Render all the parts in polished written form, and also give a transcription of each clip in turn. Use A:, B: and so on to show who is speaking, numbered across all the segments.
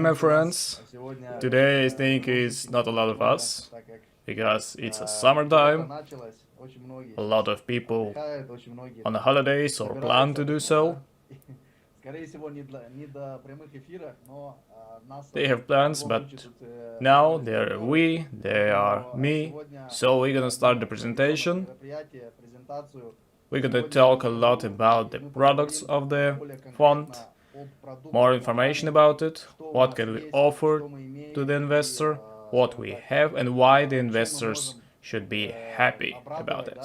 A: my friends. Today I think is not a lot of us, because it's a summertime. A lot of people on the holidays or plan to do so. They have plans, but now they are me, so we're gonna start the presentation. We're gonna talk a lot about the products of the fund, more information about it, what can we offer to the investor, what we have, and why the investors should be happy about it.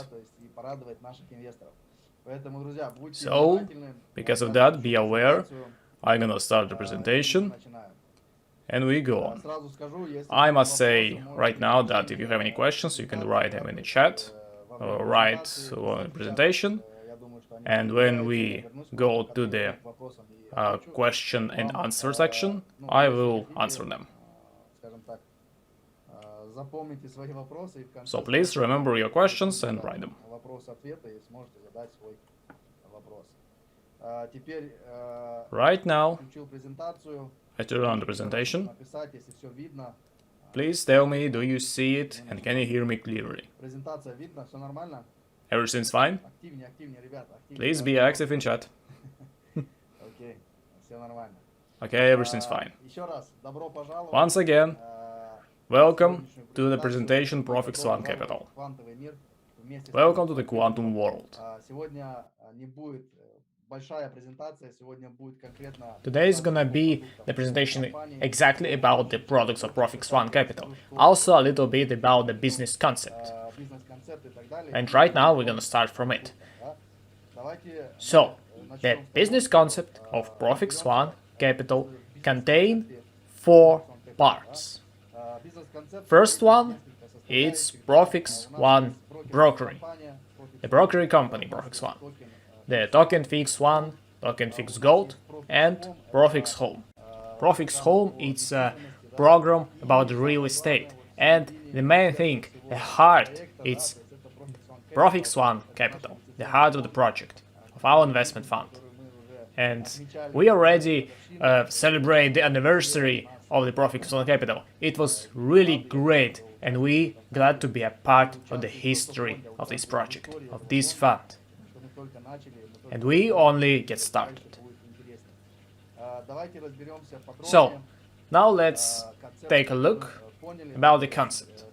A: So, because of that, be aware, I'm gonna start the presentation, and we go on. I must say right now that if you have any questions, you can write them in the chat, or write on the presentation, and when we go to the question and answer section, I will answer them. So please remember your questions and write them. Right now, I turn on the presentation. Please tell me, do you see it and can you hear me clearly? Everything's fine? Please be active in chat. Okay, everything's fine. Once again, welcome to the presentation ProfixOne Capital. Welcome to the quantum world. Today is gonna be the presentation exactly about the products of ProfixOne Capital. Also a little bit about the business concept. And right now we're gonna start from it. So, the business concept of ProfixOne Capital contain 4 parts. First one is ProfixOne Brokering, the brokerage company ProfixOne, the Token Fix One, Token Fix Gold, and Profix Home. Profix Home is a program about real estate, and the main thing, the heart, it's ProfixOne Capital, the heart of the project, of our investment fund. And we already celebrate the anniversary of the ProfixOne Capital. It was really great, and we glad to be a part of the history of this project, of this fund. And we only get started. So, now let's take a look about the concept.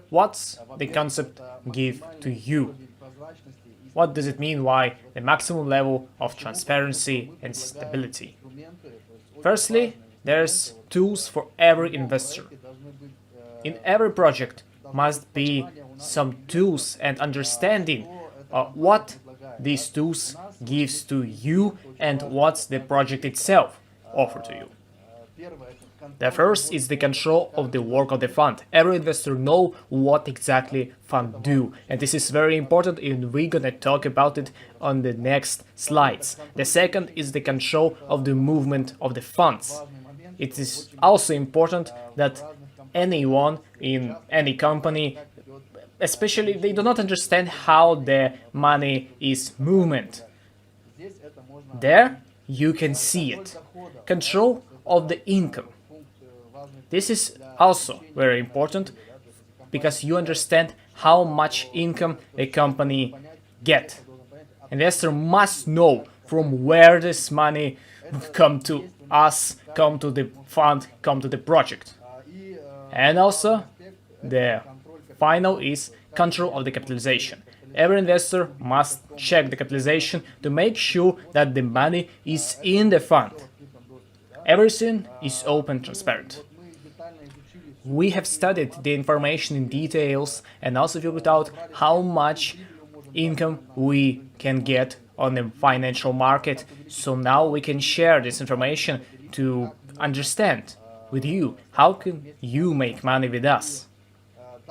A: What's the concept give to you? What does it mean by the maximum level of transparency and stability? Firstly, there's tools for every investor. In every project must be some tools and understanding what these tools gives to you and what's the project itself offer to you. The first is the control of the work of the fund. Every investor know what exactly fund do, and this is very important, and we're gonna talk about it on the next slides. The second is the control of the movement of the funds. It is also important that anyone in any company, especially if they do not understand how the money is movement, there you can see it. Control of the income. This is also very important because you understand how much income a company get. Investor must know from where this money come to us, come to the fund, come to the project. And also, the final is control of the capitalization. Every investor must check the capitalization to make sure that the money is in the fund. Everything is open, transparent. We have studied the information in details and also figured out how much income we can get on the financial market. So now we can share this information to understand with you how can you make money with us.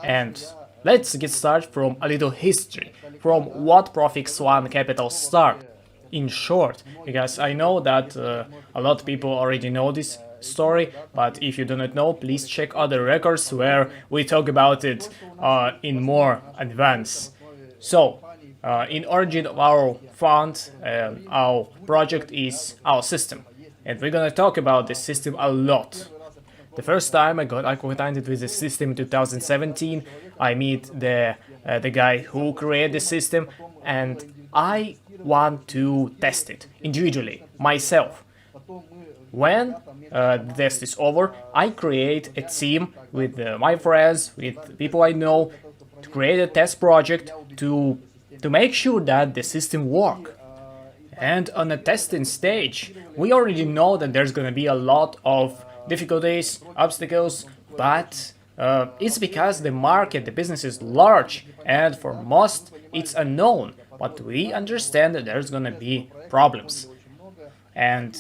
A: And let's get started from a little history, from what ProfixOne Capital started. In short, because I know that a lot of people already know this story, but if you do not know, please check other records where we talk about it in more advance. So, in origin of our fund, our project is our system. and we're gonna talk about this system a lot. The first time I got acquainted with the system in 2017, I meet the guy who created the system, and I want to test it individually, myself. When the test is over, I create a team with my friends, with people I know, to create a test project to make sure that the system works. And on the testing stage, we already know that there's gonna be a lot of difficulties, obstacles, but it's because the market, the business is large, and for most it's unknown, but we understand that there's gonna be problems. And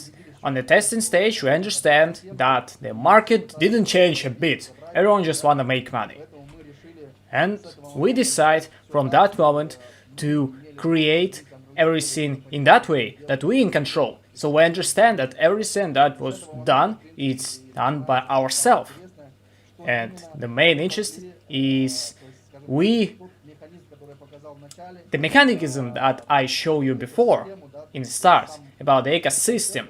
A: on the testing stage, we understand that the market didn't change a bit, everyone just wanna make money. And we decide from that moment to create everything in that way, that we in control. So we understand that everything that was done, it's done by ourselves. And the main interest is the mechanism that I showed you before in the start about the ecosystem,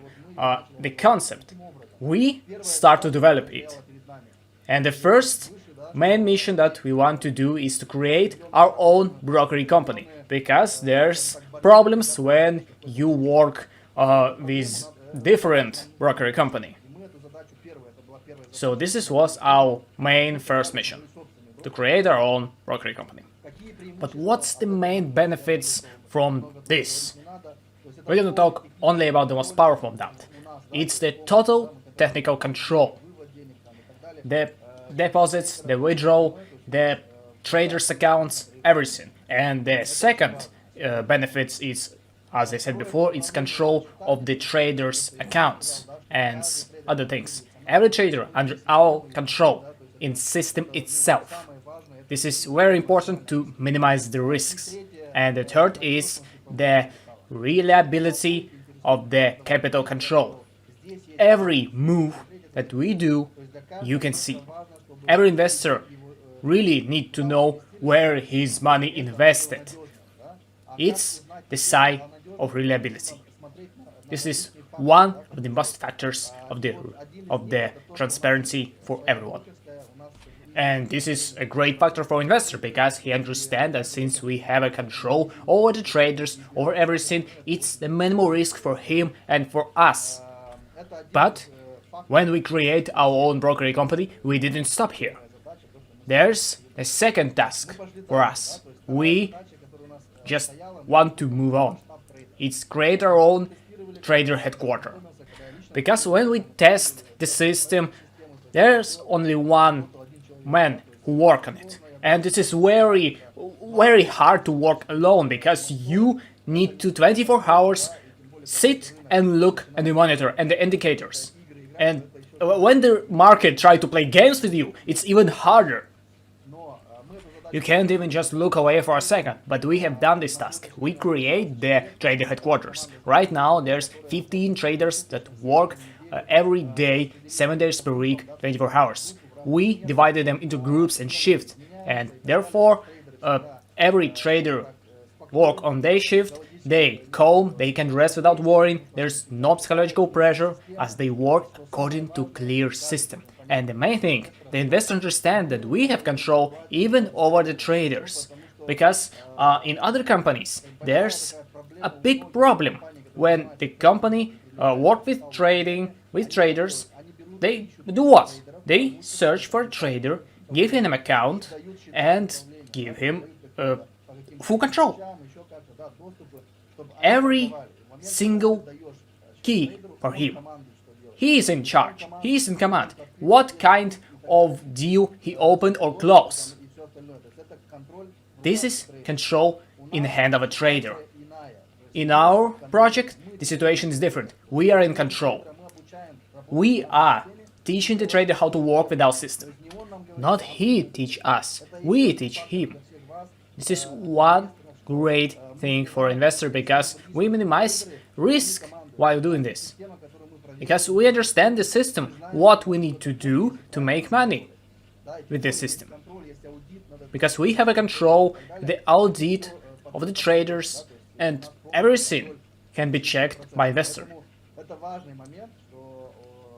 A: the concept. We start to develop it. And the first main mission that we want to do is to create our own brokerage company, because there's problems when you work with different brokerage company. So this was our main first mission, to create our own brokerage company. But what's the main benefits from this? We're going to talk only about the most powerful of that. It's the total technical control. The deposits, the withdrawal, the traders' accounts, everything. And the second benefits is, as I said before, it's control of the traders' accounts and other things. Every trader under our control in system itself. This is very important to minimize the risks. And the third is the reliability of the capital control. Every move that we do, you can see. Every investor really needs to know where his money invested. It's the sign of reliability. This is one of the most factors of the transparency for everyone. And this is a great factor for investor, because he understands that since we have a control over the traders, over everything, it's the minimal risk for him and for us. But when we create our own brokerage company, we didn't stop here. There's a second task for us. We just want to move on. It's create our own trader headquarters. Because when we test the system, there's only one man who work on it. And this is very, very hard to work alone, because you need to 24 hours sit and look at the monitor and the indicators. And when the market try to play games with you, it's even harder. You can't even just look away for a second, but we have done this task. We create the trader headquarters. Right now there's 15 traders that work every day, 7 days per week, 24 hours. We divided them into groups and shifts, and therefore every trader work on day shift, they calm, they can rest without worrying, there's no psychological pressure, as they work according to clear system. And the main thing, the investor understand that we have control even over the traders, because in other companies there's a big problem when the company work with traders. They do what? They search for a trader, give him an account, and give him full control. Every single key for him. He is in charge, he is in command. What kind of deal he opened or closed. This is control in the hand of a trader. In our project, the situation is different. We are in control. We are teaching the trader how to work with our system. Not he teach us, we teach him. This is one great thing for investor, because we minimize risk while doing this. Because we understand the system, what we need to do to make money with the system. Because we have a control, the audit of the traders, and everything can be checked by investor.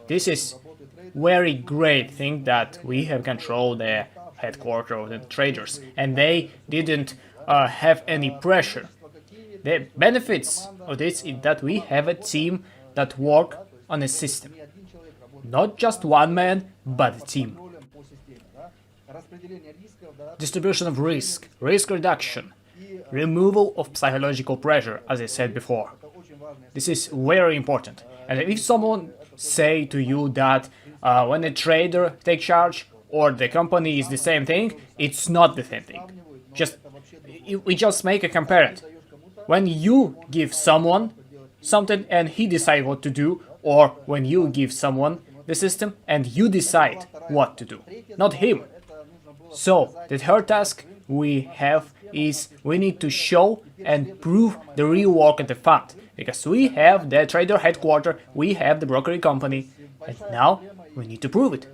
A: This is very great thing that we have control the headquarters of the traders, and they didn't have any pressure. The benefits of this is that we have a team that work on a system. Not just one man, but a team. Distribution of risk, risk reduction, removal of psychological pressure, as I said before. This is very important. And if someone say to you that when a trader takes charge or the company is the same thing, it's not the same thing. We just make a comparison. When you give someone something and he decides what to do, or when you give someone the system and you decide what to do, not him. So the third task we have is we need to show and prove the real work of the fund, because we have the trader headquarters, we have the brokerage company, and now we need to prove it.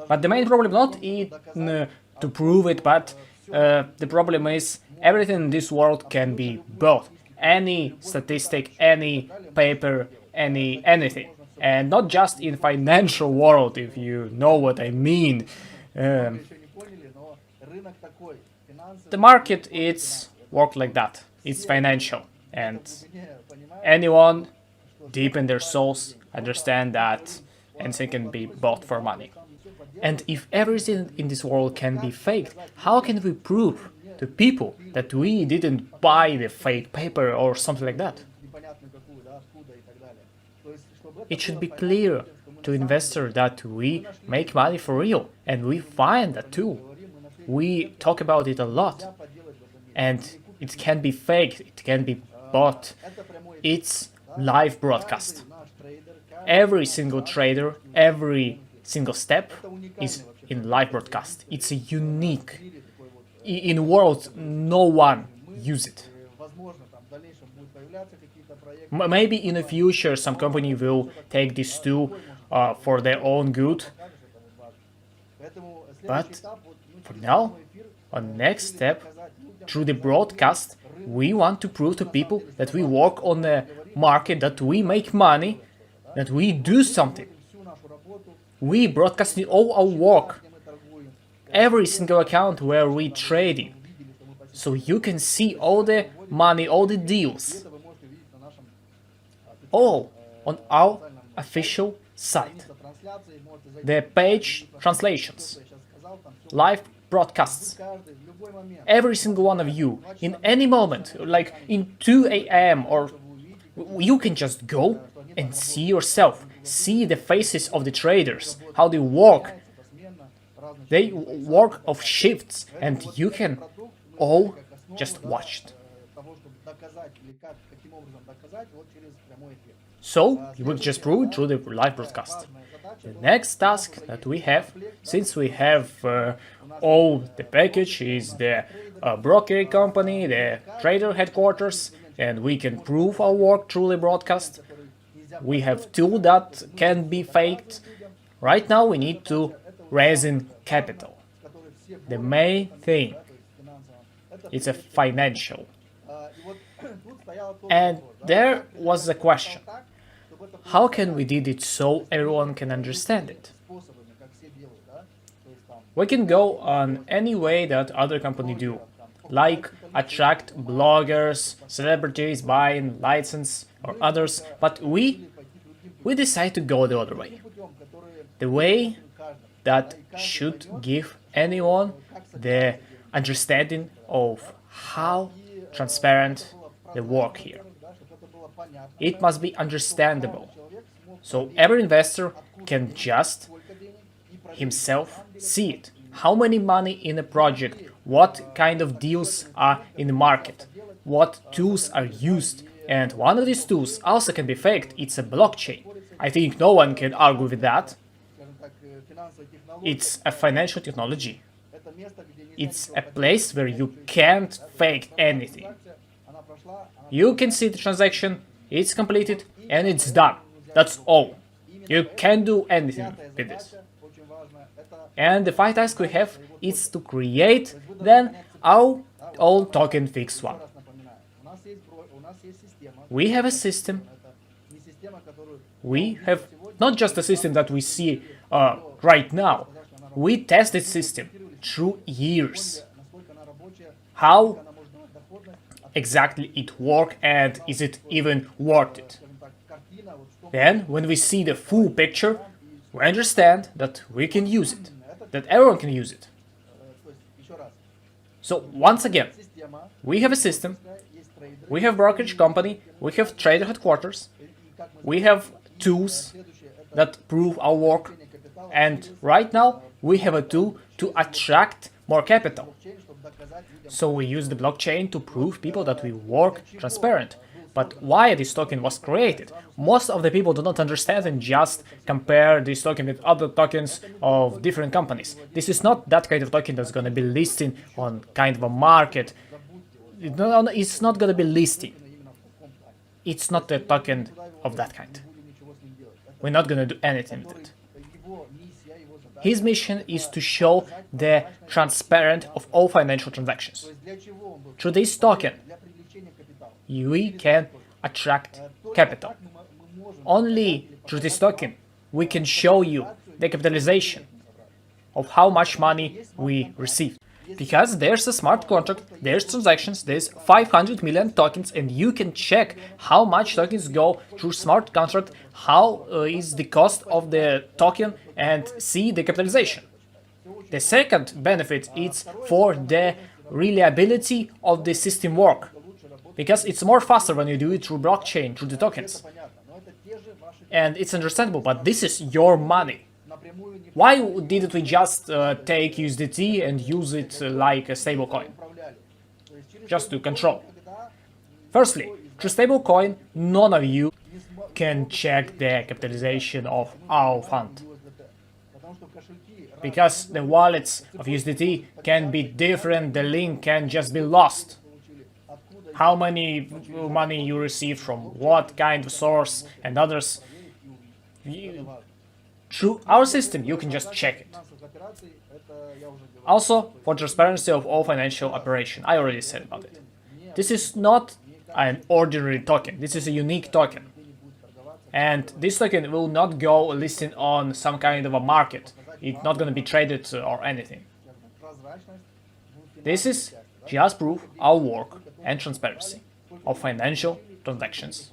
A: But the main problem not to prove it, but the problem is everything in this world can be bought. Any statistic, any paper, anything. And not just in financial world, if you know what I mean. The market, it's work like that. It's financial. And anyone deep in their souls understand that anything can be bought for money. And if everything in this world can be faked, how can we prove to people that we didn't buy the fake paper or something like that? It should be clear to investors that we make money for real, and we find that too. We talk about it a lot, and it can be faked, it can be bought. It's live broadcast. Every single trader, every single step is in live broadcast. It's a unique. In the world, no one use it. Maybe in the future some company will take this tool for their own good. But for now, on next step, through the broadcast, we want to prove to people that we work on the market, that we make money, that we do something. We broadcast all our work, every single account where we trading, so you can see all the money, all the deals, all on our official site. The page translations, live broadcasts. Every single one of you, in any moment, like in 2 a.m. or you can just go and see yourself, see the faces of the traders, how they work. They work of shifts, and you can all just watch it. So you will just prove it through the live broadcast. The next task that we have, since we have all the package, is the brokerage company, the trader headquarters, and we can prove our work through the broadcast. We have tool that can be faked. Right now we need to raise in capital. The main thing, it's a financial. And there was a question. How can we did it so everyone can understand it? We can go on any way that other companies do, like attract bloggers, celebrities buying license or others, but we decide to go the other way. The way that should give anyone the understanding of how transparent the work here. It must be understandable, so every investor can just himself see it. How many money in a project, what kind of deals are in the market, what tools are used, and one of these tools also can be faked, it's a blockchain. I think no one can argue with that. It's a financial technology. It's a place where you can't fake anything. You can see the transaction, it's completed, and it's done. That's all. You can't do anything with this. And the 5th task we have is to create then our own token ProfixOne. We have a system. We have not just the system that we see right now. We test this system through years. How exactly it works and is it even worth it? Then, when we see the full picture, we understand that we can use it, that everyone can use it. So, once again, we have a system, we have brokerage company, we have trader headquarters, we have tools that prove our work, and right now we have a tool to attract more capital. So we use the blockchain to prove people that we work transparent. But why this token was created? Most of the people do not understand and just compare this token with other tokens of different companies. This is not that kind of token that's going to be listing on kind of a market. It's not going to be listing. It's not a token of that kind. We're not going to do anything with it. His mission is to show the transparent of all financial transactions. Through this token, we can attract capital. Only through this token, we can show you the capitalization of how much money we received. Because there's a smart contract, there's transactions, there's 500 million tokens, and you can check how much tokens go through smart contract, how is the cost of the token, and see the capitalization. The second benefit is for the reliability of the system work. Because it's more faster when you do it through blockchain, through the tokens. And it's understandable, but this is your money. Why didn't we just take USDT and use it like a stablecoin? Just to control. Firstly, through stablecoin, none of you can check the capitalization of our fund. Because the wallets of USDT can be different, the link can just be lost. How many money you receive from what kind of source and others. Through our system, you can just check it. Also, for transparency of all financial operation, I already said about it. This is not an ordinary token, this is a unique token. And this token will not go listed on some kind of a market. It's not going to be traded or anything. This is just proof our work and transparency of financial transactions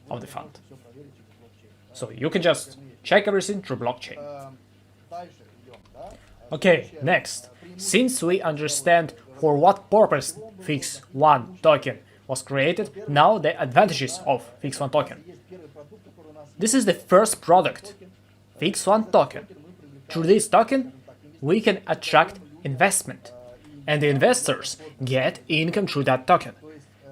A: of the fund. So you can just check everything through blockchain. Okay, next. Since we understand for what purpose ProfixOne token was created, now the advantages of ProfixOne token. This is the first product, ProfixOne token. Through this token, we can attract investment, and the investors get income through that token.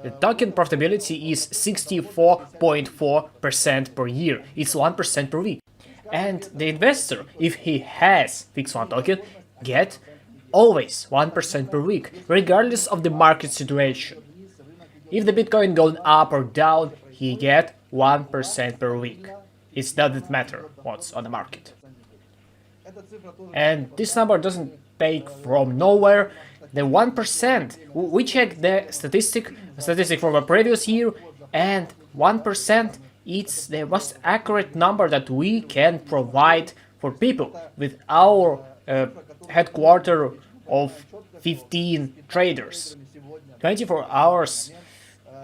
A: The token profitability is 64.4% per year. It's 1% per week. And the investor, if he has ProfixOne token, get always 1% per week, regardless of the market situation. If the Bitcoin going up or down, he get 1% per week. It doesn't matter what's on the market. And this number doesn't take from nowhere. The 1%, we check the statistic from a previous year, and 1% it's the most accurate number that we can provide for people with our headquarters of 15 traders. 24 hours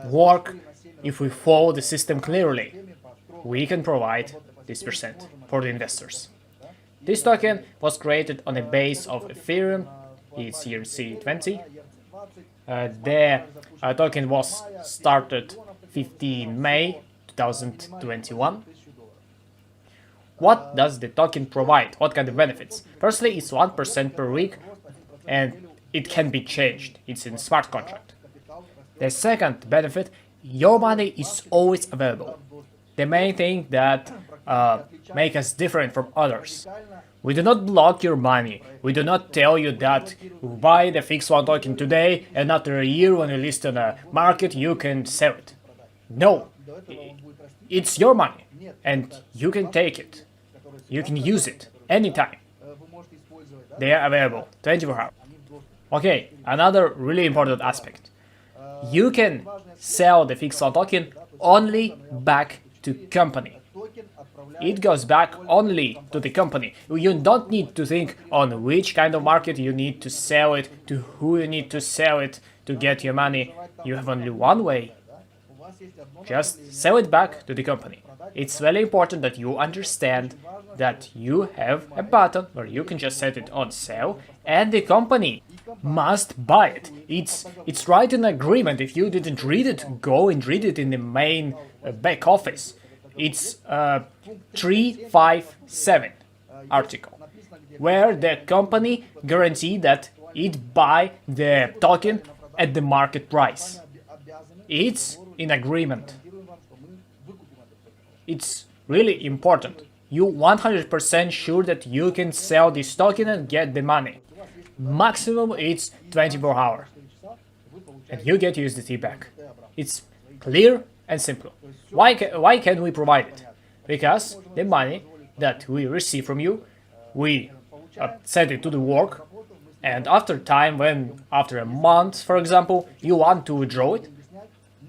A: work, if we follow the system clearly, we can provide this percent for the investors. This token was created on a base of Ethereum, it's ERC20. The token was started 15 May 2021. What does the token provide? What kind of benefits? Firstly, it's 1% per week and it can be changed. It's in smart contract. The second benefit, your money is always available. The main thing that makes us different from others. We do not block your money. We do not tell you that you buy the ProfixOne token today and after a year when you list on a market you can sell it. No, it's your money and you can take it. You can use it anytime. They are available 24 hours. Okay, another really important aspect. You can sell the ProfixOne token only back to company. it goes back only to the company. You don't need to think on which kind of market you need to sell it, to who you need to sell it to get your money. You have only one way. Just sell it back to the company. It's very important that you understand that you have a button where you can just set it on sale and the company must buy it. It's right in agreement. If you didn't read it, go and read it in the main back office. It's 357 article, where the company guarantee that it buy the token at the market price. It's in agreement. It's really important. You 100% sure that you can sell this token and get the money. Maximum it's 24 hours. And you get USDT back. It's clear and simple. Why can we provide it? Because the money that we receive from you, we send it to the work, and after time, after a month, for example, you want to withdraw it,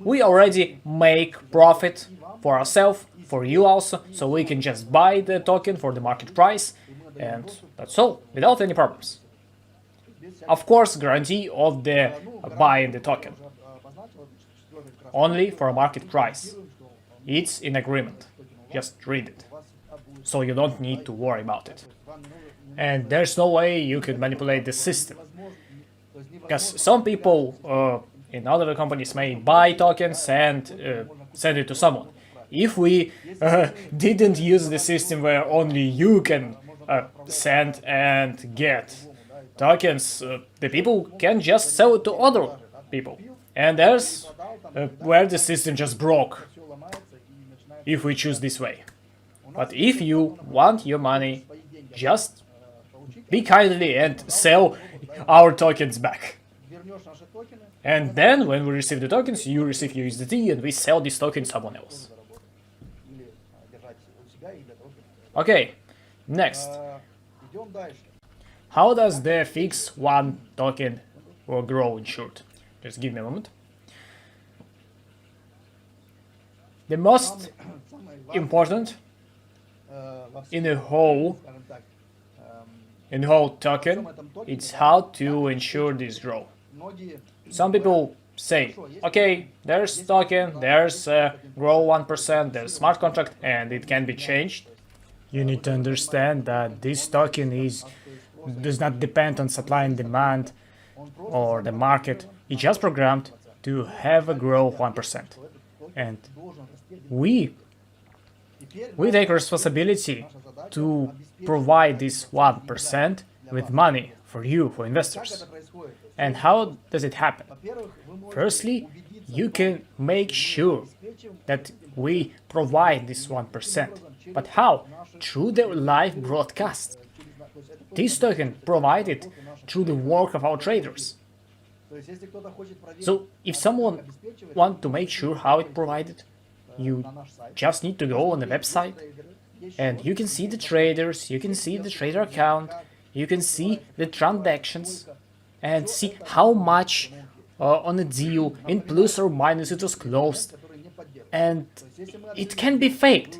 A: we already make profit for ourselves, for you also, so we can just buy the token for the market price, and that's all, without any problems. Of course, guarantee of the buying the token. Only for a market price. It's in agreement. Just read it. So you don't need to worry about it. And there's no way you could manipulate the system. Because some people in other companies may buy tokens and send it to someone. If we didn't use the system where only you can send and get tokens, the people can just sell it to other people. And there's where the system just broke, if we choose this way. But if you want your money, just be kindly and sell our tokens back. And then, when we receive the tokens, you receive USDT and we sell this token to someone else. Okay, next. How does the ProfixOne token grow in short? Just give me a moment. The most important in the whole token, it's how to ensure this growth. Some people say, okay, there's token, there's grow 1%, there's smart contract, and it can be changed. You need to understand that this token does not depend on supply and demand or the market. It's just programmed to have a grow 1%. And we take responsibility to provide this 1% with money for you, for investors. And how does it happen? Firstly, you can make sure that we provide this 1%. But how? Through the live broadcast. This token provided through the work of our traders. So if someone wants to make sure how it provided, you just need to go on the website and you can see the traders, you can see the trader account, you can see the transactions and see how much on a deal in plus or minus it was closed. And it can be faked.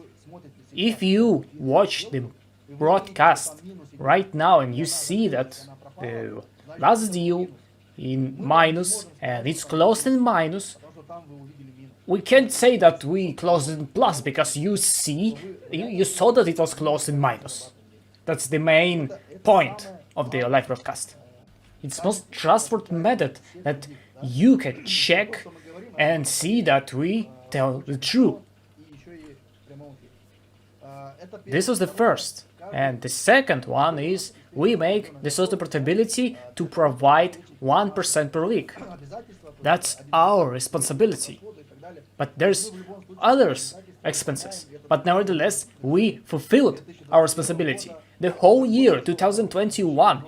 A: If you watch the broadcast right now and you see that the last deal in minus and it's closed in minus, we can't say that we closed in plus because you saw that it was closed in minus. That's the main point of the live broadcast. It's most trustworthy method that you can check and see that we tell the truth. This was the first. And the second one is we make the social portability to provide 1% per week. That's our responsibility. But there's others expenses. But nevertheless, we fulfilled our responsibility. The whole year, 2021.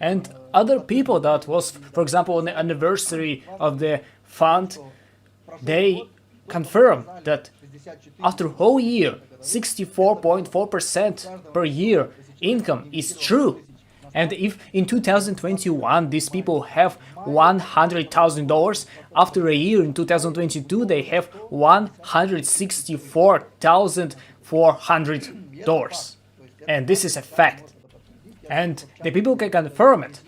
A: And other people that was, for example, on the anniversary of the fund, they confirm that after whole year, 64.4% per year income is true. And if in 2021 these people have $100,000, after a year in 2022 they have $164,500 $400. And this is a fact. And the people can confirm it.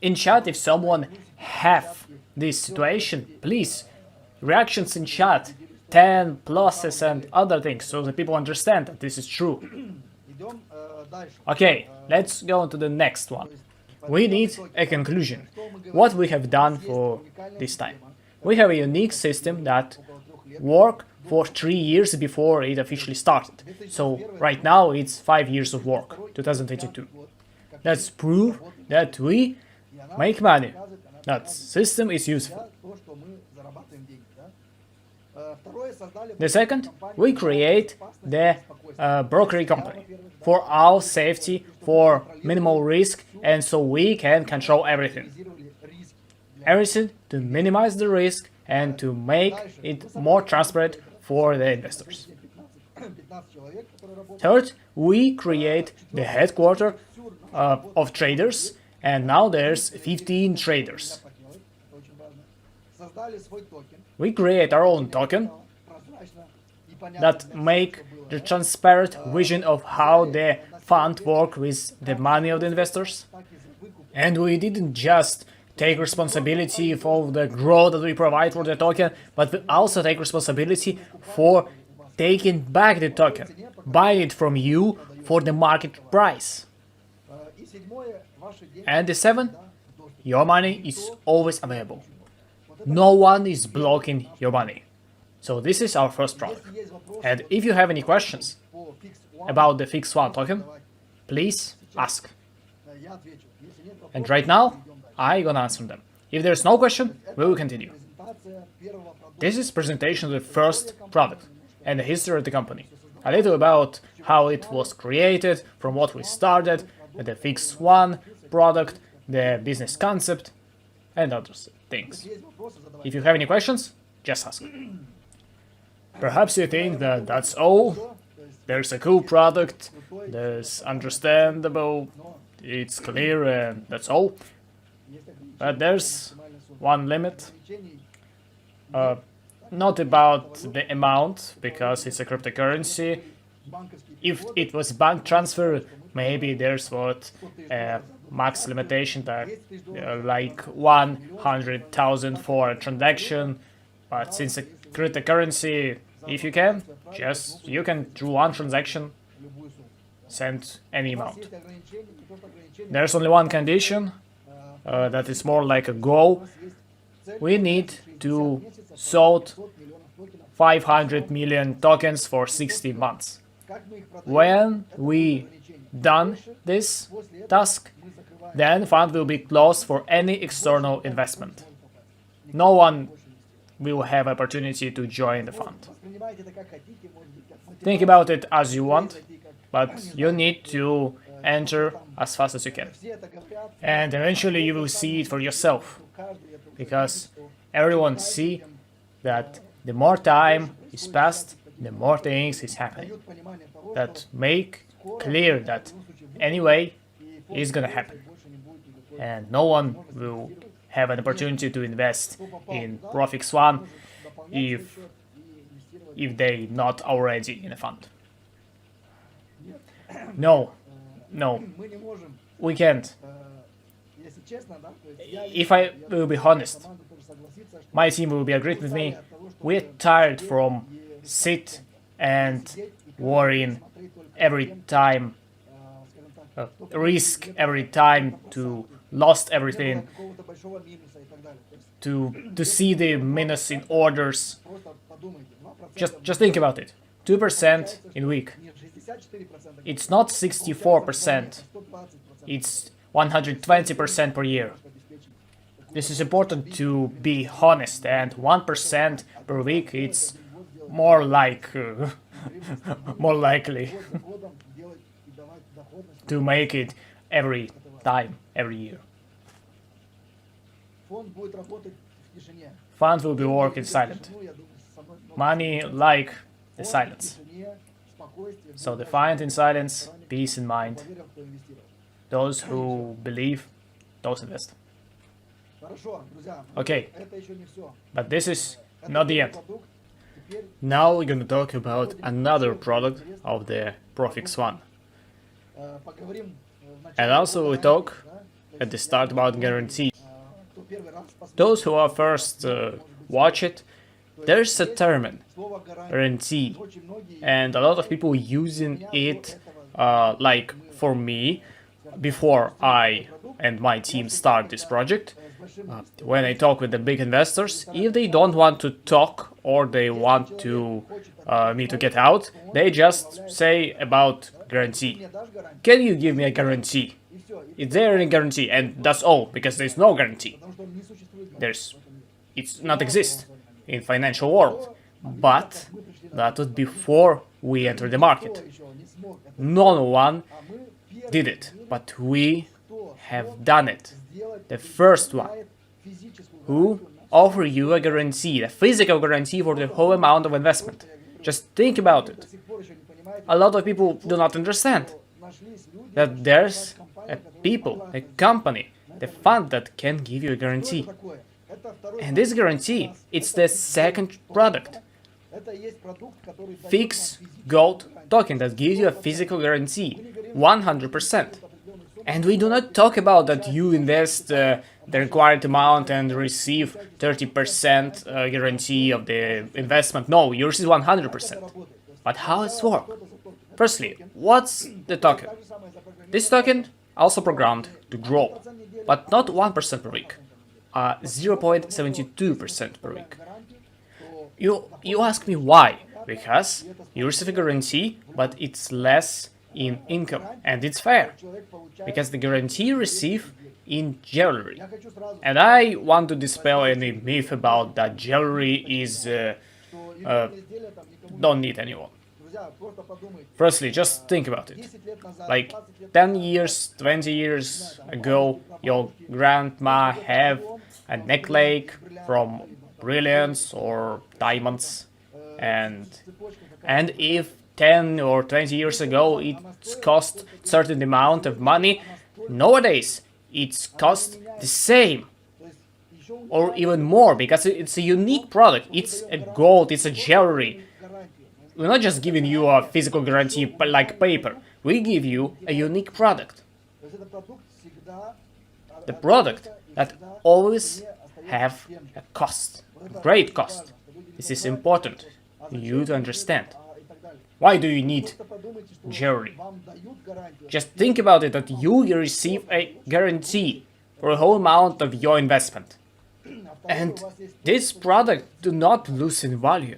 A: In chat, if someone have this situation, please, reactions in chat, 10 pluses and other things, so the people understand that this is true. Okay, let's go on to the next one. We need a conclusion. What we have done for this time. We have a unique system that worked for 3 years before it officially started. So right now it's 5 years of work, 2022. That's proof that we make money. That system is useful. The second, we create the brokerage company for our safety, for minimal risk, and so we can control everything. Everything to minimize the risk and to make it more transparent for the investors. Third, we create the headquarters of traders, and now there's 15 traders. We create our own token that make the transparent vision of how the fund works with the money of the investors. And we didn't just take responsibility for the growth that we provide for the token, but we also take responsibility for taking back the token, buying it from you for the market price. And the seventh, your money is always available. No one is blocking your money. So this is our first product. And if you have any questions about the ProfixOne token, please ask. And right now, I'm gonna answer them. If there's no question, we will continue. This is presentation of the first product and the history of the company. A little about how it was created, from what we started, the ProfixOne product, the business concept, and other things. If you have any questions, just ask. Perhaps you think that that's all. There's a cool product, there's understandable, it's clear, and that's all. But there's one limit. Not about the amount, because it's a cryptocurrency. If it was bank transfer, maybe there's what max limitation that like 100,000 for a transaction. But since a cryptocurrency, if you can, you can do one transaction, send any amount. There's only one condition, that is more like a goal. We need to sold 500 million tokens for 60 months. When we done this task, then fund will be closed for any external investment. No one will have opportunity to join the fund. Think about it as you want, but you need to enter as fast as you can. And eventually you will see it for yourself, because everyone see that the more time is passed, the more things is happening. That make clear that anyway it's gonna happen. And no one will have an opportunity to invest in ProfixOne if they not already in a fund. No, we can't. If I will be honest, my team will be agreed with me. We're tired from sit and worrying every time, risk every time to lost everything, to see the minus in orders. Just think about it. 2% in week. It's not 64%. It's 120% per year. This is important to be honest, and 1% per week, it's more like more likely to make it every time, every year. Fund will be working silent. Money like the silence. So defined in silence, peace in mind. Those who believe, those invest. Okay, but this is not the end. Now we're gonna talk about another product of the ProfixOne. And also we talk at the start about guarantee. Those who are first watch it, there's a term, guarantee, and a lot of people using it, like for me, before I and my team start this project. When I talk with the big investors, if they don't want to talk or they want to me to get out, they just say about guarantee. Can you give me a guarantee? Is there any guarantee? And that's all, because there's no guarantee. It's not exist in financial world. But that was before we entered the market. No one did it, but we have done it. The first one, who offer you a guarantee, a physical guarantee for the whole amount of investment. Just think about it. A lot of people do not understand that there's a company, the fund that can give you a guarantee. And this guarantee, it's the second product. Fixed gold token that gives you a physical guarantee, 100%. And we do not talk about that you invest the required amount and receive 30% guarantee of the investment. No, you receive 100%. But how it works? Firstly, what's the token? This token also programmed to grow, but not 1% per week, 0.72% per week. You ask me why? Because you receive a guarantee, but it's less in income, and it's fair, because the guarantee you receive in jewelry. And I want to dispel any myth about that jewelry is don't need anyone. Firstly, just think about it. Like 10 years, 20 years ago, your grandma have a necklace from brilliance or diamonds, and if 10 or 20 years ago it cost certain amount of money, nowadays it's cost the same or even more, because it's a unique product. It's a gold, it's a jewelry. We're not just giving you a physical guarantee like paper, we give you a unique product. The product that always have a cost, a great cost. This is important for you to understand. Why do you need jewelry? Just think about it, that you receive a guarantee for a whole amount of your investment. And this product do not lose in value.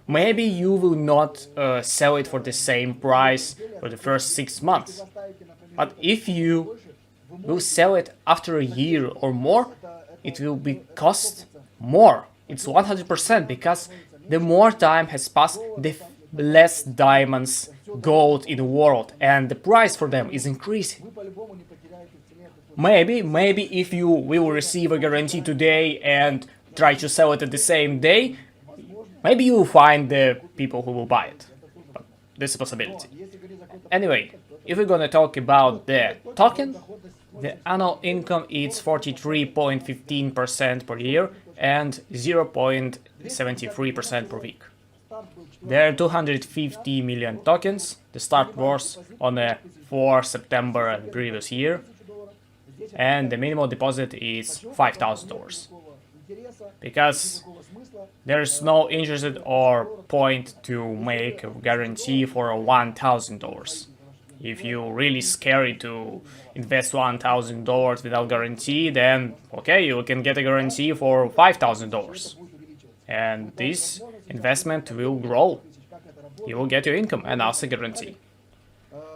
A: Maybe you will not sell it for the same price for the first 6 months. But if you will sell it after a year or more, it will be cost more. It's 100%, because the more time has passed, the less diamonds, gold in the world, and the price for them is increasing. Maybe if you will receive a guarantee today and try to sell it at the same day, maybe you will find the people who will buy it. But this is a possibility. Anyway, if we're gonna talk about the token, the annual income is 43.15% per year and 0.73% per week. There are 250 million tokens. The start was on 4 September the previous year, and the minimum deposit is $5,000. Because there's no interest or point to make a guarantee for $1,000. If you're really scared to invest $1,000 without guarantee, then okay, you can get a guarantee for $5,000. And this investment will grow. You will get your income and also guarantee.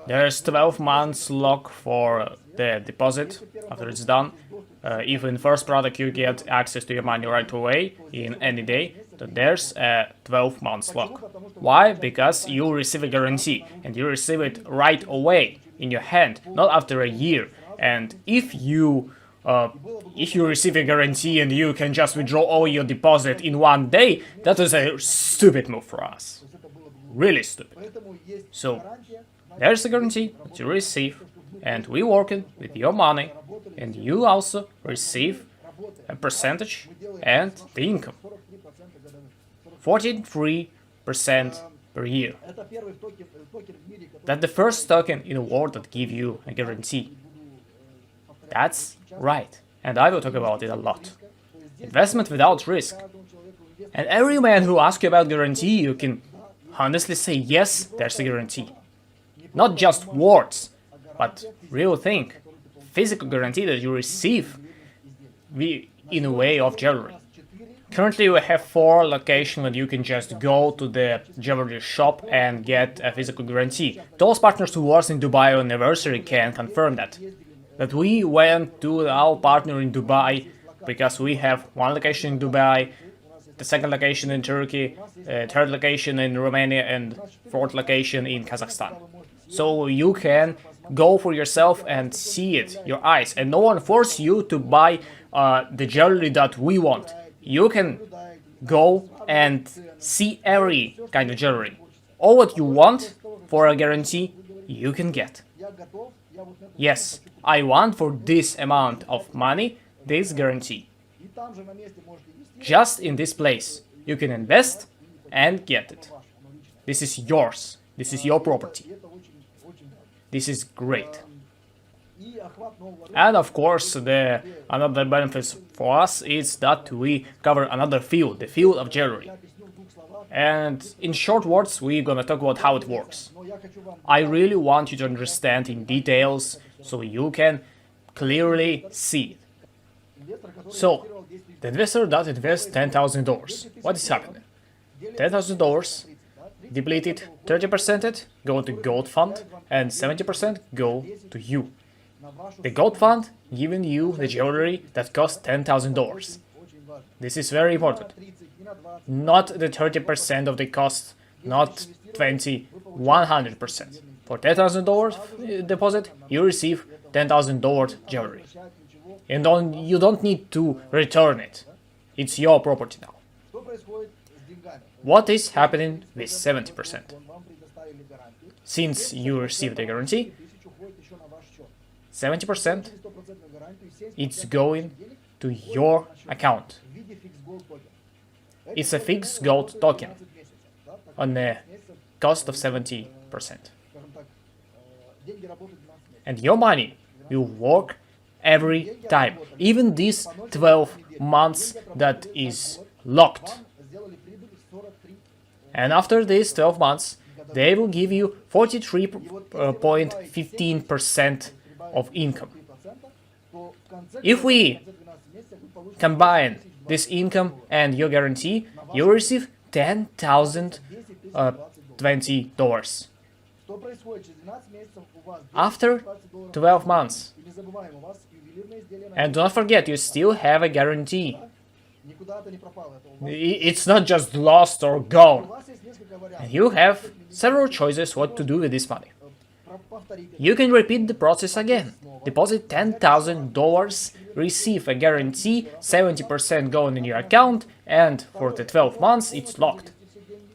A: There's 12 months lock for the deposit after it's done. If in first product you get access to your money right away in any day, then there's a 12 months lock. Why? Because you receive a guarantee and you receive it right away in your hand, not after a year. And if you receive a guarantee and you can just withdraw all your deposit in one day, that is a stupid move for us. Really stupid. So there's a guarantee that you receive, and we working with your money, and you also receive a percentage and the income. 43% per year. That's the first token in the world that gives you a guarantee. That's right, and I will talk about it a lot. Investment without risk. And every man who asks you about guarantee, you can honestly say yes, there's a guarantee. Not just words, but real thing. Physical guarantee that you receive in a way of jewelry. Currently we have 4 locations that you can just go to the jewelry shop and get a physical guarantee. Those partners who was in Dubai on anniversary can confirm that. That we went to our partner in Dubai because we have 1 location in Dubai, the 2nd location in Turkey, 3rd location in Romania and 4th location in Kazakhstan. So you can go for yourself and see it, your eyes, and no one forces you to buy the jewelry that we want. You can go and see every kind of jewelry. All what you want for a guarantee, you can get. Yes, I want for this amount of money, this guarantee. Just in this place, you can invest and get it. This is yours. This is your property. This is great. And of course, another benefit for us is that we cover another field, the field of jewelry. And in short words, we're gonna talk about how it works. I really want you to understand in details so you can clearly see it. So, the investor that invests $10,000, what is happening? $10,000 depleted, 30% go to gold fund and 70% go to you. The gold fund giving you the jewelry that costs $10,000. This is very important. Not the 30% of the cost, not 20, 100%. For $10,000 deposit, you receive $10,000 jewelry. And you don't need to return it. It's your property now. What is happening with 70%? Since you received the guarantee, 70% it's going to your account. It's a fixed gold token on a cost of 70%. And your money will work every time, even these 12 months that is locked. And after these 12 months, they will give you 43.15% of income. If we combine this income and your guarantee, you will receive $10,020. After 12 months. And don't forget, you still have a guarantee. It's not just lost or gone. And you have several choices what to do with this money. You can repeat the process again. Deposit $10,000, receive a guarantee, 70% going in your account, and for the 12 months it's locked.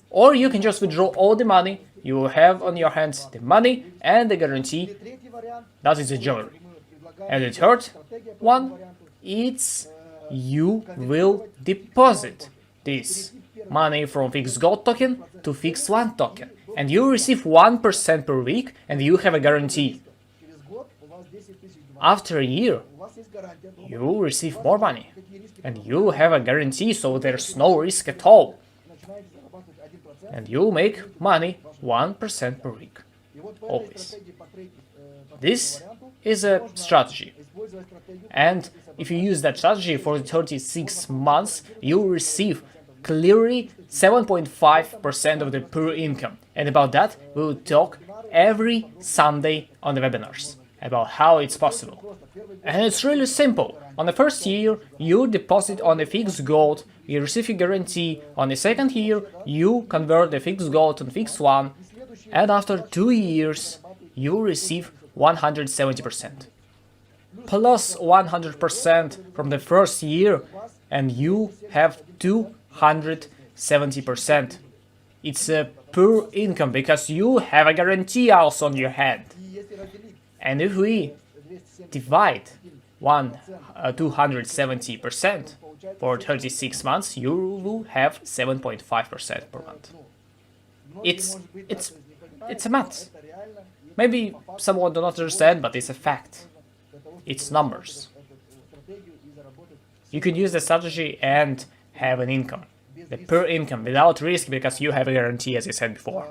A: Or you can just withdraw all the money, you will have on your hands the money and the guarantee, that is the jewelry. And the third one, it's you will deposit this money from fixed gold token to ProfixOne token. And you receive 1% per week and you have a guarantee. After a year, you will receive more money. And you have a guarantee, so there's no risk at all. And you make money 1% per week. Always. This is a strategy. And if you use that strategy for 36 months, you will receive clearly 7.5% of the pure income. And about that, we will talk every Sunday on the webinars, about how it's possible. And it's really simple. On the first year, you deposit on the fixed gold, you receive a guarantee. On the second year, you convert the fixed gold to ProfixOne. And after 2 years, you receive 170%. Plus 100% from the first year, and you have 270%. It's a pure income because you have a guarantee also on your hand. And if we divide 270%, for 36 months you will have 7.5% per month. It's a math. Maybe someone do not understand, but it's a fact. It's numbers. You can use the strategy and have an income. The pure income, without risk, because you have a guarantee, as I said before.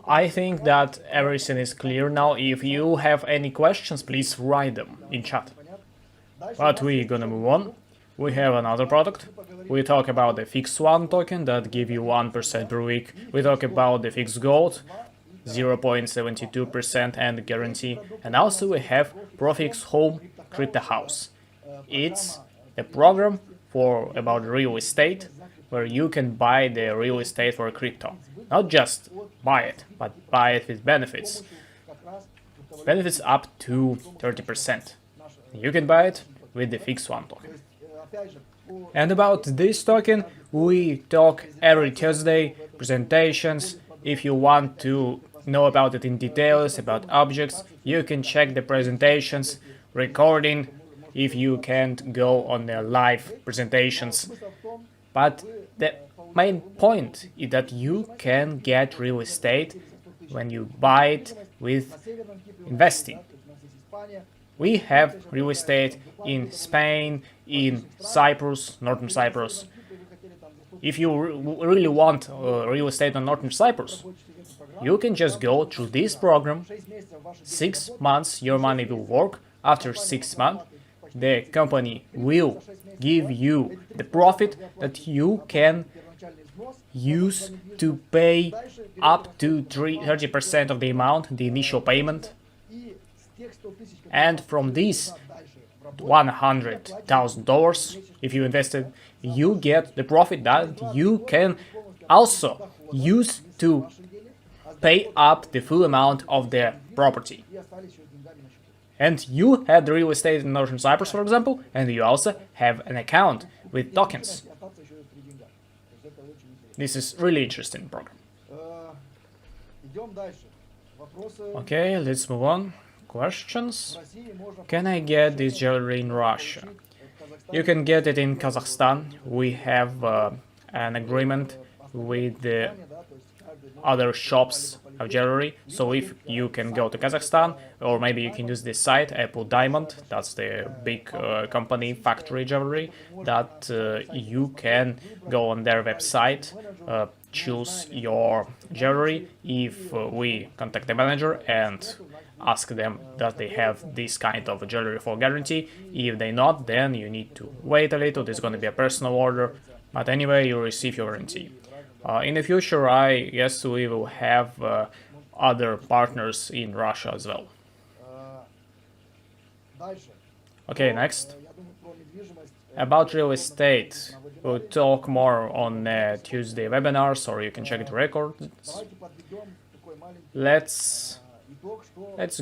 A: I think that everything is clear now. If you have any questions, please write them in chat. But we're gonna move on. We have another product. We talk about the ProfixOne token that give you 1% per week. We talk about the fixed gold, 0.72% and guarantee. And also we have ProfixOne Crypto House. It's a program for about real estate, where you can buy the real estate for crypto. Not just buy it, but buy it with benefits. Benefits up to 30%. You can buy it with the ProfixOne token. And about this token, we talk every Tuesday, presentations. If you want to know about it in details, about objects, you can check the presentations, recording, if you can't go on the live presentations. But the main point is that you can get real estate when you buy it with investing. We have real estate in Spain, in Cyprus, Northern Cyprus. If you really want real estate on Northern Cyprus, you can just go through this program. 6 months your money will work. After 6 months, the company will give you the profit that you can use to pay up to 30% of the amount, the initial payment. And from this $100,000, if you invested, you get the profit that you can also use to pay up the full amount of the property. And you have the real estate in Northern Cyprus, for example, and you also have an account with tokens. This is really interesting program. Okay, let's move on. Questions? Can I get this jewelry in Russia? You can get it in Kazakhstan. We have an agreement with the other shops of jewelry, so if you can go to Kazakhstan, or maybe you can use this site, Apple Diamond, that's the big company, factory jewelry, that you can go on their website, choose your jewelry. If we contact the manager and ask them that they have this kind of jewelry for guarantee, if they not, then you need to wait a little. There's going to be a personal order, but anyway, you receive your guarantee. In the future, I guess we will have other partners in Russia as well. Okay, next. About real estate, we'll talk more on Tuesday webinars, or you can check the records. Let's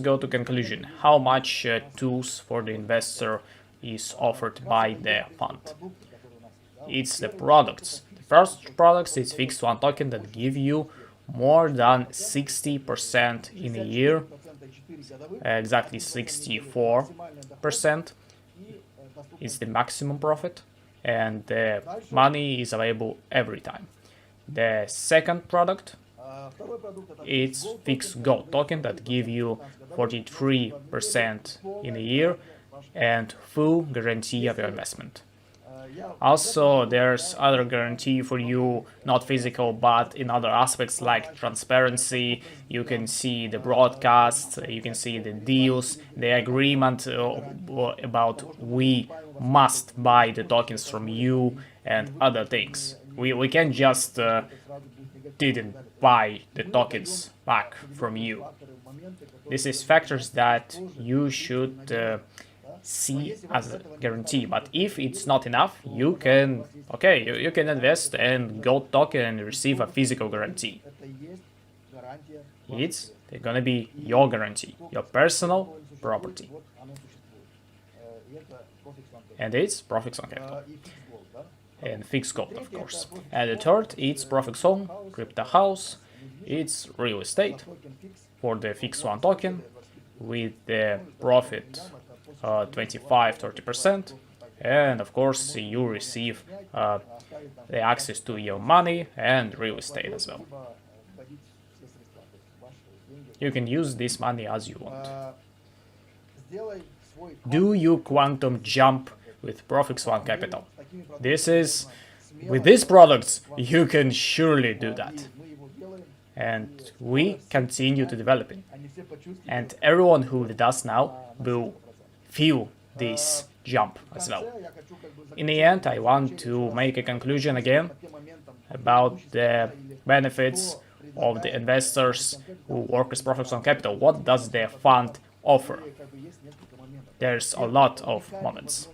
A: go to conclusion. How much tools for the investor is offered by the fund? It's the products. First products is ProfixOne token that give you more than 60% in a year, exactly 64% is the maximum profit, and the money is available every time. The second product is fixed gold token that give you 43% in a year and full guarantee of your investment. Also, there's other guarantee for you, not physical, but in other aspects like transparency. You can see the broadcasts, you can see the deals, the agreement about we must buy the tokens from you and other things. We can't just didn't buy the tokens back from you. This is factors that you should see as a guarantee, but if it's not enough, you can you can invest in gold token and receive a physical guarantee. It's gonna be your guarantee, your personal property, and it's ProfixOne Capital and fixed gold, of course. And the third, it's ProfixOne Crypto House. It's real estate for the ProfixOne token with the profit 25-30%, and of course you receive the access to your money and real estate as well. You can use this money as you want. Do you quantum jump with ProfixOne Capital? With these products, you can surely do that. And we continue to develop it. And everyone who does now will feel this jump as well. In the end, I want to make a conclusion again about the benefits of the investors who work with ProfixOne Capital. What does their fund offer? There's a lot of moments.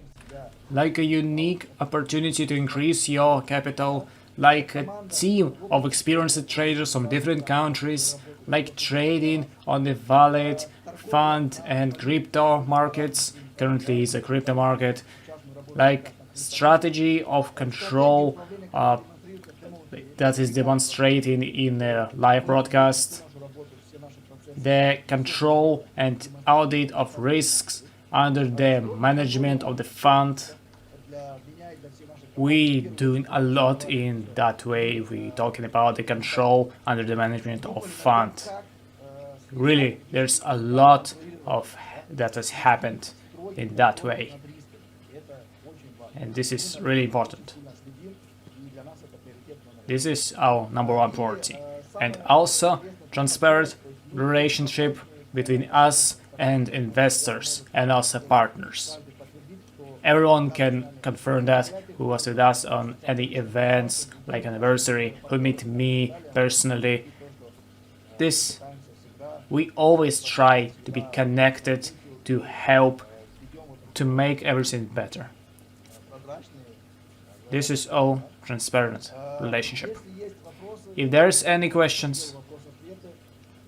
A: Like a unique opportunity to increase your capital, like a team of experienced traders from different countries, like trading on the wallet, fund and crypto markets, currently is a crypto market, like strategy of control that is demonstrated in a live broadcast, the control and audit of risks under the management of the fund. We doing a lot in that way. We talking about the control under the management of fund. Really, there's a lot of that has happened in that way, and this is really important. This is our #1 priority, and also transparent relationship between us and investors and also partners. Everyone can confirm that who was with us on any events like anniversary, who meet me personally. We always try to be connected to help to make everything better. This is all transparent relationship. If there's any questions,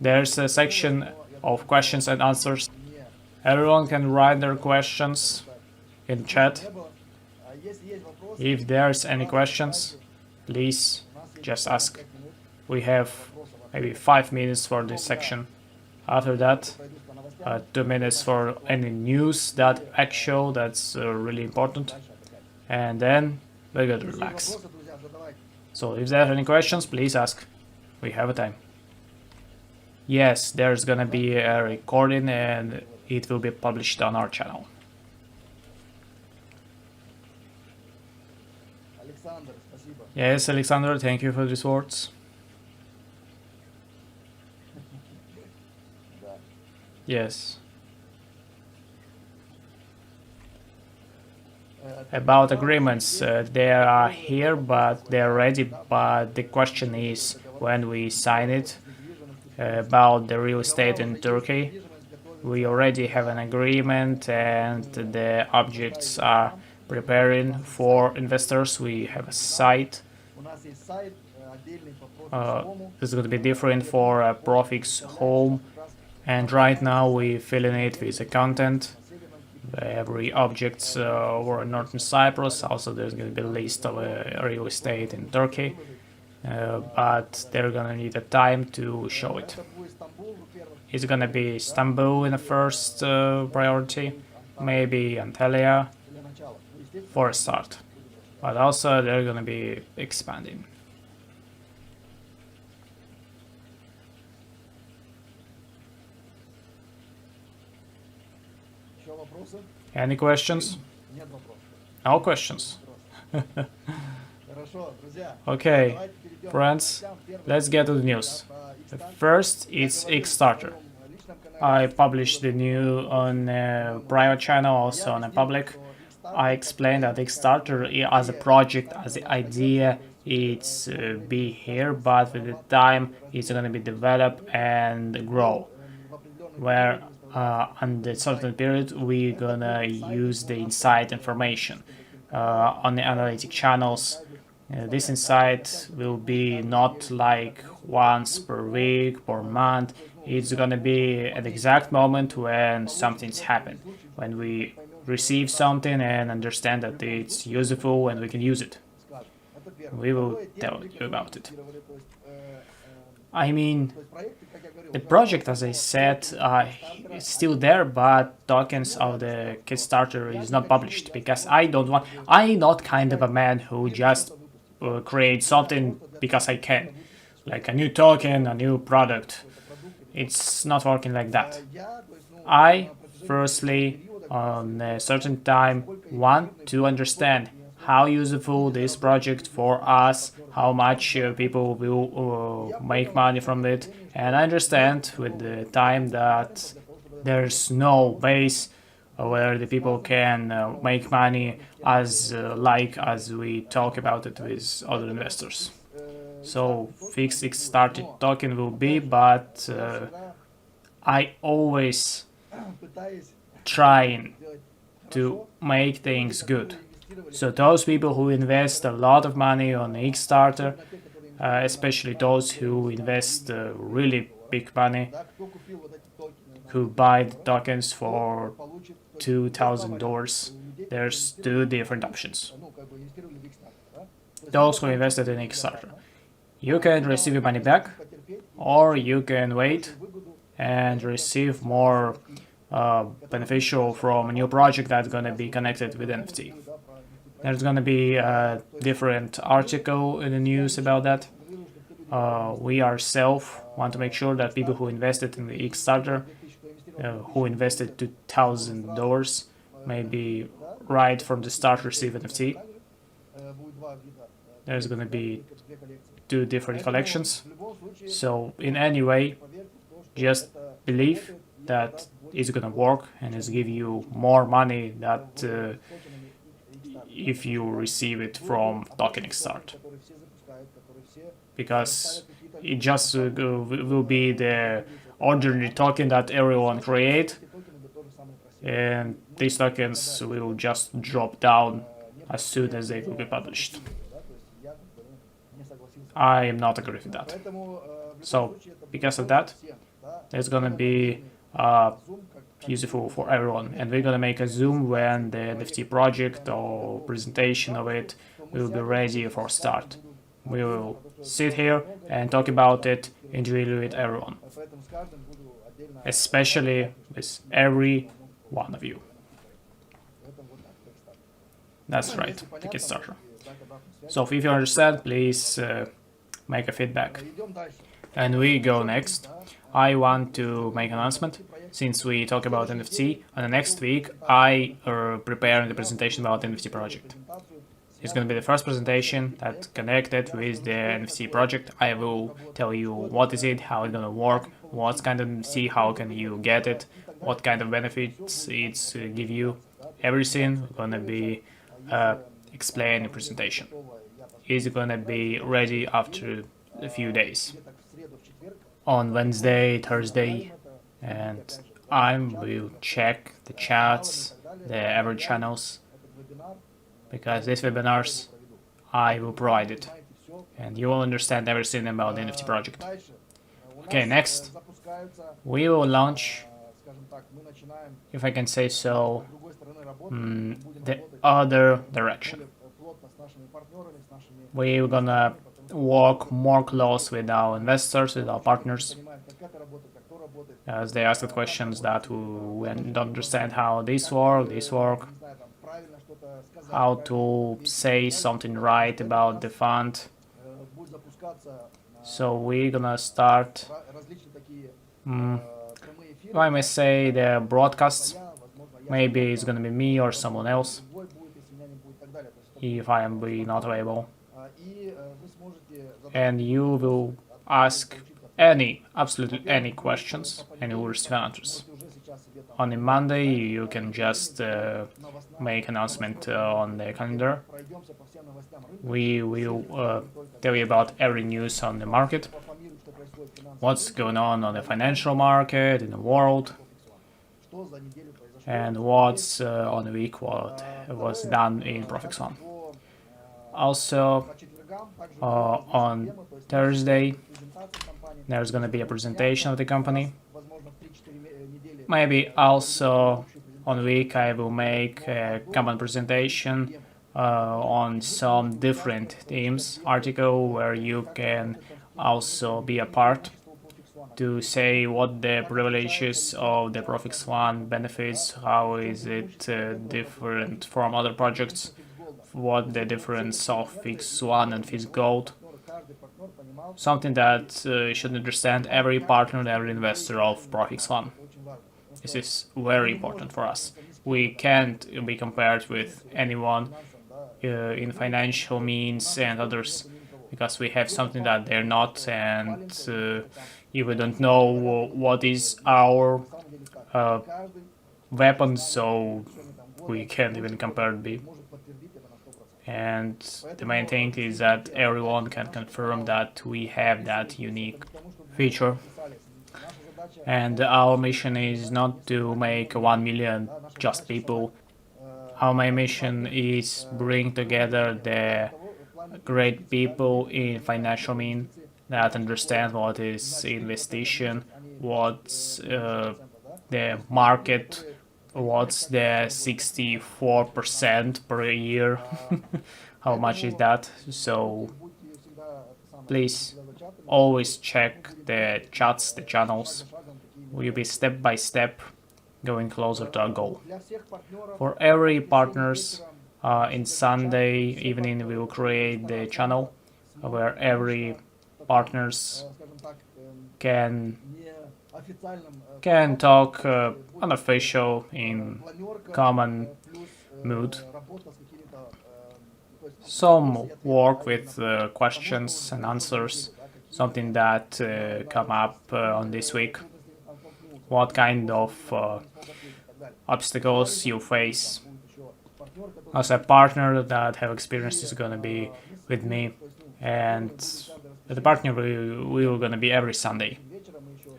A: there's a section of questions and answers. Everyone can write their questions in chat. If there's any questions, please just ask. We have maybe 5 minutes for this section. After that, 2 minutes for any news that actual that's really important, and then we're gonna relax. So if there are any questions, please ask. We have a time. Yes, there's gonna be a recording and it will be published on our channel. Yes, Alexander, thank you for these words. Yes. About agreements, they are here, but they are ready. But the question is when we sign it. About the real estate in Turkey, we already have an agreement, and the objects are preparing for investors. We have a site. This is going to be different for Profix Home, and right now we filling it with the content. Every objects were in Northern Cyprus. Also, there's going to be a list of real estate in Turkey, but they're going to need a time to show it. It's going to be Istanbul in the first priority, maybe Antalya for a start, but also they're going to be expanding. Any questions? No questions. Okay, friends, let's get to the news. First, it's Kickstarter. I published the news on a private channel, also on a public. I explained that Kickstarter as a project, as an idea, it's be here, but with the time it's going to be developed and grow. Where on the certain period we're gonna use the insight information on the analytic channels. This insight will be not like once per week, per month. It's gonna be at the exact moment when something's happened, when we receive something and understand that it's useful and we can use it. We will tell you about it. I mean, the project, as I said, is still there, but tokens of the Kickstarter is not published because I'm not kind of a man who just creates something because I can, like a new token, a new product. It's not working like that. I, firstly, on a certain time, want to understand how useful this project for us, how much people will make money from it, and I understand with the time that there's no base where the people can make money as we talk about it with other investors. So fixed started token will be, but I always trying to make things good. So those people who invest a lot of money on Kickstarter, especially those who invest really big money, who buy the tokens for $2,000, there's two different options. Those who invested in Kickstarter, you can receive your money back, or you can wait and receive more beneficial from a new project that's going to be connected with NFT. There's going to be a different article in the news about that. We ourselves want to make sure that people who invested in the Kickstarter, who invested $2,000, maybe right from the start receive NFT. There's going to be two different collections. So in any way, just believe that it's gonna work and it's give you more money that if you receive it from token Kickstart, because it just will be the ordinary token that everyone create, and these tokens will just drop down as soon as they will be published. I am not agree with that. So because of that, it's gonna be useful for everyone, and we're gonna make a Zoom when the NFT project or presentation of it will be ready for start. We will sit here and talk about it individually with everyone, especially with every one of you. That's right, the Kickstarter. So if you understand, please make a feedback. And we go next. I want to make an announcement. Since we talk about NFT, on the next week I preparing the presentation about the NFT project. It's going to be the first presentation that connected with the NFT project. I will tell you what is it, how it's going to work, what kind of NFT, how can you get it, what kind of benefits it's give you. Everything going to be explained in the presentation. It's going to be ready after a few days. On Wednesday, Thursday, and I will check the chats, the average channels, because these webinars I will provide it, and you will understand everything about the NFT project. Okay, next we will launch, if I can say so, the other direction. We're gonna work more close with our investors, with our partners, as they ask the questions that we don't understand how this work, how to say something right about the fund. So we're gonna start, if I may say, the broadcasts. Maybe it's gonna be me or someone else, if I am not available. And you will ask absolutely any questions, and you will receive answers. On a Monday, you can just make announcement on the calendar. We will tell you about every news on the market, what's going on the financial market, in the world, and what's on the week, what was done in ProfixOne. Also, on Thursday, there's going to be a presentation of the company. Maybe also on the week I will make a common presentation on some different themes, article where you can also be a part to say what the privileges of the ProfixOne benefits, how is it different from other projects, what the difference of ProfixOne and ProfixGold. Something that should understand every partner and every investor of ProfixOne. This is very important for us. We can't be compared with anyone in financial means and others, because we have something that they're not, and if we don't know what is our weapon, so we can't even compare it. And the main thing is that everyone can confirm that we have that unique feature. And our mission is not to make 1 million just people. Our main mission is bring together the great people in financial mean that understand what is investigation, what's the market, what's the 64% per year, how much is that. So please always check the chats, the channels. We'll be step by step going closer to our goal. For every partners, in Sunday evening we will create the channel where every partners can talk unofficial in common mood. Some work with questions and answers, something that come up on this week. What kind of obstacles you face. As a partner that have experience is gonna be with me, and the partner we will gonna be every Sunday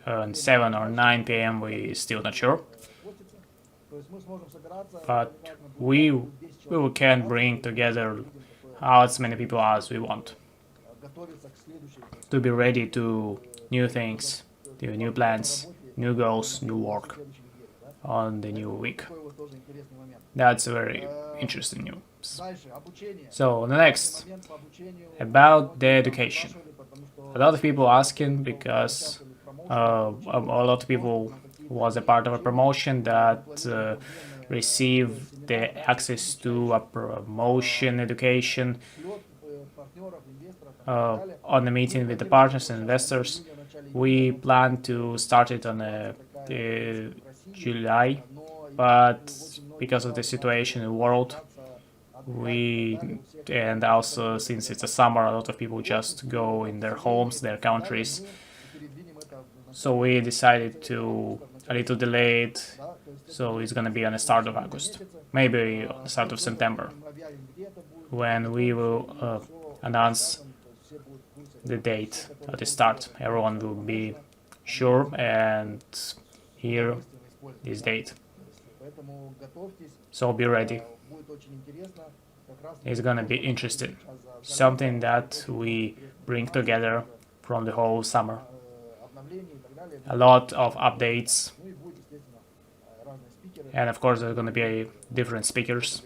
A: on 7 or 9 p.m. we still not sure, but we can bring together as many people as we want to be ready to new things, to new plans, new goals, new work on the new week. That's very interesting news. So the next, about the education. A lot of people asking because a lot of people was a part of a promotion that received the access to a promotion education on the meeting with the partners and investors. We plan to start it on July, but because of the situation in the world, and also since it's a summer, a lot of people just go in their homes, their countries. So we decided to a little delay it, so it's gonna be on the start of August, maybe on the start of September, when we will announce the date at the start. Everyone will be sure and hear this date. So be ready. It's gonna be interesting. Something that we bring together from the whole summer. A lot of updates. And of course there's gonna be different speakers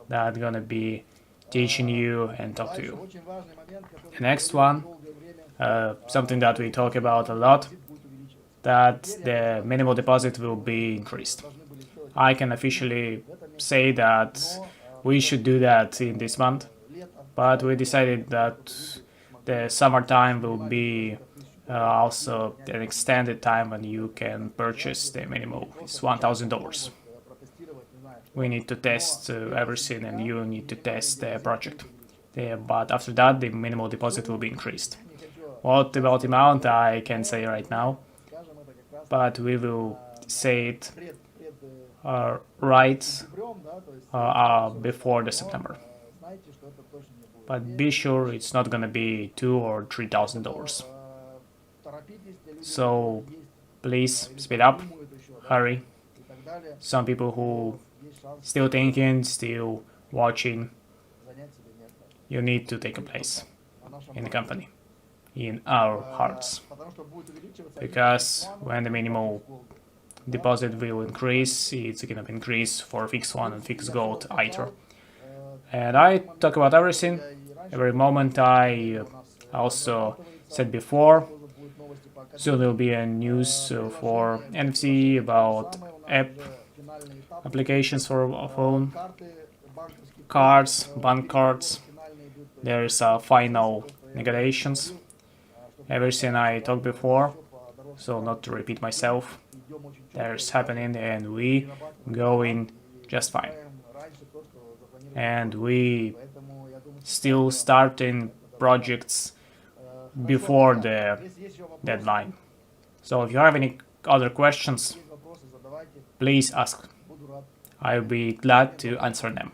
A: that are gonna be teaching you and talk to you. The next one, something that we talk about a lot, that the minimal deposit will be increased. I can officially say that we should do that in this month, but we decided that the summertime will be also an extended time when you can purchase the minimal. It's $1,000. We need to test everything, and you need to test the project. But after that, the minimal deposit will be increased. What about the amount, I can't say right now, but we will say it right before the September. But be sure it's not gonna be $2,000 or $3,000. So please speed up, hurry. Some people who still thinking, still watching, you need to take a place in the company, in our hearts, because when the minimal deposit will increase, it's gonna increase for ProfixOne and ProfixGold either. And I talk about everything, every moment. I also said before, soon there will be a news for NFC about applications for phone, cards, bank cards. There's final negotiations. Everything I talked before, so not to repeat myself, there's happening and we going just fine. And we still starting projects before the deadline. So if you have any other questions, please ask. I'll be glad to answer them.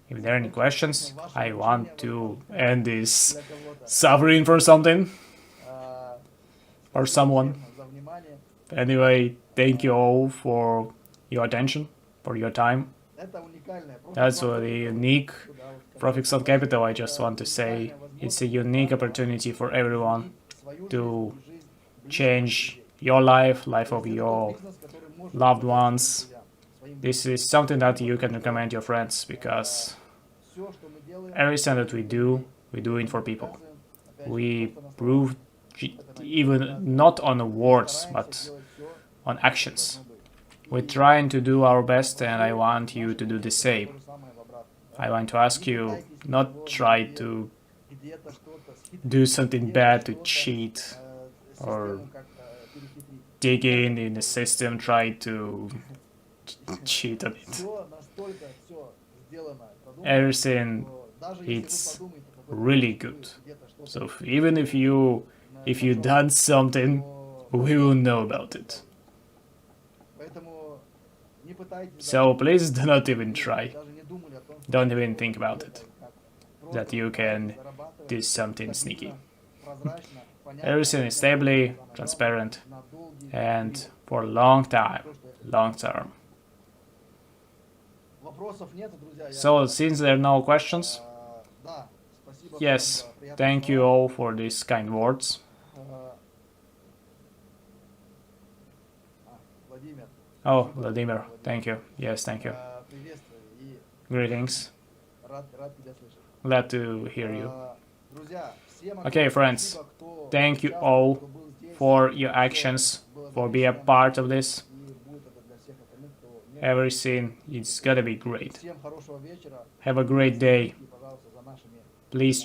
A: If there are any questions, I want to end this suffering for something or someone. Anyway, thank you all for your attention, for your time. That's really unique. ProfixOne Capital, I just want to say, it's a unique opportunity for everyone to change your life, life of your loved ones. This is something that you can recommend your friends, because everything that we do it for people. We prove, even not on words, but on actions. We're trying to do our best, and I want you to do the same. I want to ask you, not try to do something bad, to cheat or dig in the system, try to cheat on it. Everything, it's really good. So even if you done something, we will know about it. So please do not even try. Don't even think about it, that you can do something sneaky. Everything is stable, transparent, and for a long time, long term. So since there are no questions, yes, thank you all for these kind words. Oh, Vladimir, thank you. Yes, thank you. Greetings. Glad to hear you. Okay, friends, thank you all for your actions, for being a part of this. Everything is gonna be great. Have a great day. Please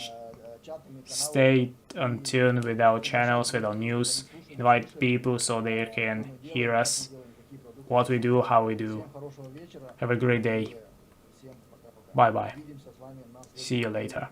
A: stay in tune with our channels, with our news. Invite people so they can hear us, what we do, how we do. Have a great day. Bye bye. See you later.